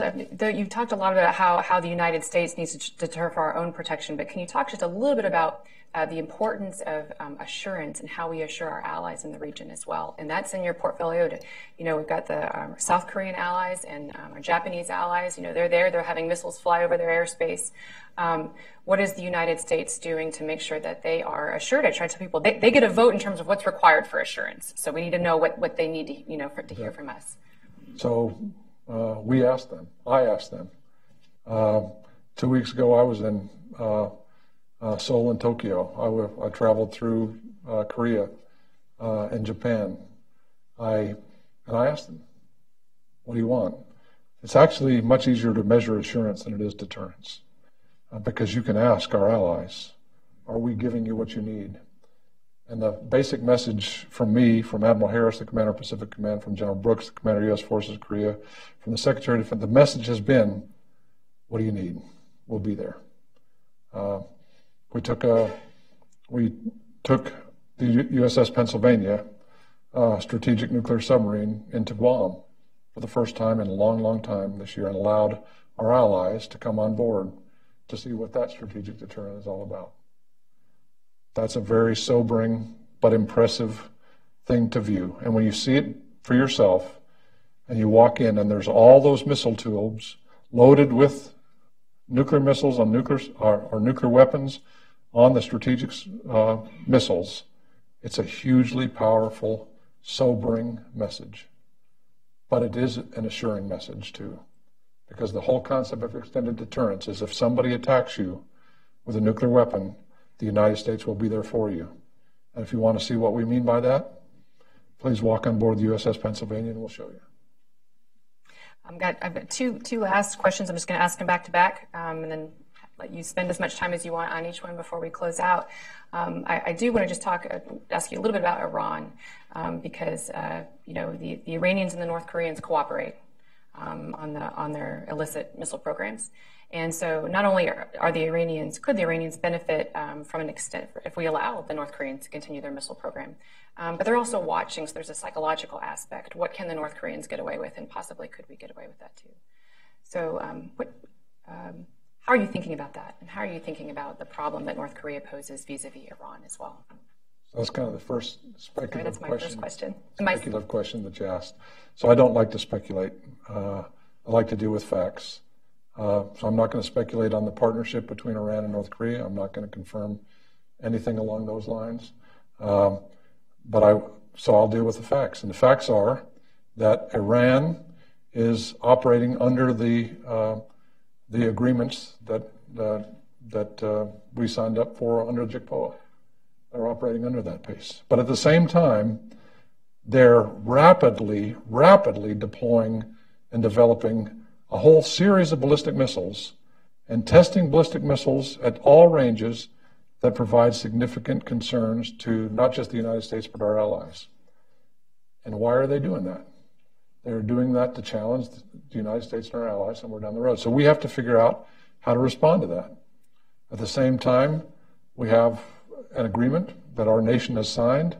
you've talked a lot about how the United States needs to deter for our own protection, but can you talk just a little bit about the importance of assurance and how we assure our allies in the region as well? And that's in your portfolio. We've got the South Korean allies and our Japanese allies. They're there. They're having missiles fly over their airspace. What is the United States doing to make sure that they are assured? I try to tell people they get a vote in terms of what's required for assurance. So we need to know what they need to to hear from us. So. I asked them. 2 weeks ago, I was in Seoul and Tokyo. I traveled through Korea and Japan. And I asked them, what do you want? It's actually much easier to measure assurance than it is deterrence, because you can ask our allies, are we giving you what you need? And the basic message from me, from Admiral Harris, the Commander of Pacific Command, from General Brooks, the Commander of U.S. Forces Korea, from the Secretary of Defense, the message has been, what do you need? We'll be there. We took the USS Pennsylvania, strategic nuclear submarine, into Guam for the first time in a long, long time this year, and allowed our allies to come on board to see what that strategic deterrent is all about. That's a very sobering but impressive thing to view. And when you see it for yourself and you walk in and there's all those missile tubes loaded with nuclear missiles on or nuclear weapons on the strategic missiles, it's a hugely powerful, sobering message. But it is an assuring message too, because the whole concept of extended deterrence is if somebody attacks you with a nuclear weapon, the United States will be there for you. And if you want to see what we mean by that, please walk on board the USS Pennsylvania and we'll show you. I've got two last questions. I'm just going to ask them back to back, and then let you spend as much time as you want on each one before we close out. I do want to just ask you a little bit about Iran, because the Iranians and the North Koreans cooperate on their illicit missile programs. And so not only could the Iranians benefit from an extent if we allow the North Koreans to continue their missile program, but they're also watching, so there's a psychological aspect. What can the North Koreans get away with, and possibly could we get away with that too? So how are you thinking about that, and how are you thinking about the problem that North Korea poses vis-a-vis Iran as well? So that's kind of the first speculative first question. Speculative question that you asked. So I don't like to speculate. I like to deal with facts. So I'm not going to speculate on the partnership between Iran and North Korea. I'm not going to confirm anything along those lines. So I'll deal with the facts. And the facts are that Iran is operating under the agreements that we signed up for under JCPOA. They're operating under that pace. But at the same time, they're rapidly deploying and developing a whole series of ballistic missiles and testing ballistic missiles at all ranges that provide significant concerns to not just the United States, but our allies. And why are they doing that? They're doing that to challenge the United States and our allies somewhere down the road. So we have to figure out how to respond to that. At the same time, we have an agreement that our nation has signed,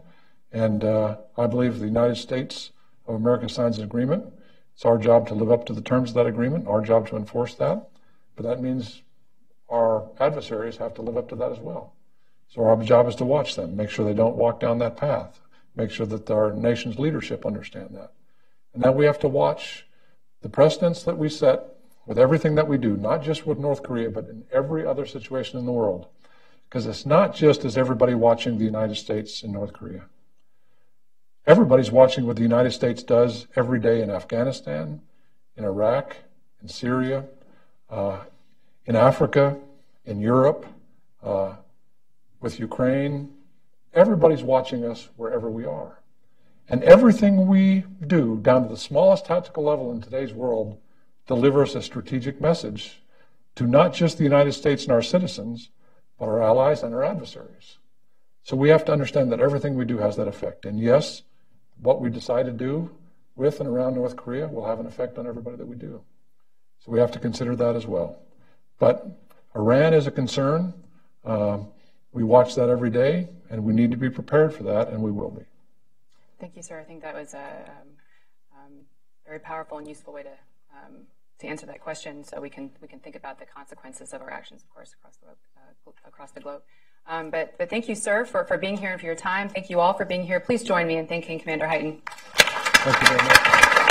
and I believe the United States of America signs an agreement. It's our job to live up to the terms of that agreement, our job to enforce that, but that means our adversaries have to live up to that as well. So our job is to watch them, make sure they don't walk down that path, make sure that our nation's leadership understand that. And then we have to watch the precedents that we set with everything that we do, not just with North Korea, but in every other situation in the world. Because it's not just as everybody watching the United States and North Korea. Everybody's watching what the United States does every day in Afghanistan, in Iraq, in Syria, in Africa, in Europe, with Ukraine. Everybody's watching us wherever we are. And everything we do, down to the smallest tactical level in today's world, delivers a strategic message to not just the United States and our citizens, but our allies and our adversaries. So we have to understand that everything we do has that effect. And yes, what we decide to do with and around North Korea will have an effect on everybody that we do. So we have to consider that as well. But Iran is a concern. We watch that every day, and we need to be prepared for that, and we will be. Thank you, sir. I think that was a very powerful and useful way to answer that question, so we can think about the consequences of our actions, of course, across the globe. But thank you, sir, for being here and for your time. Thank you all for being here. Please join me in thanking Commander Hayden. Thank you very much.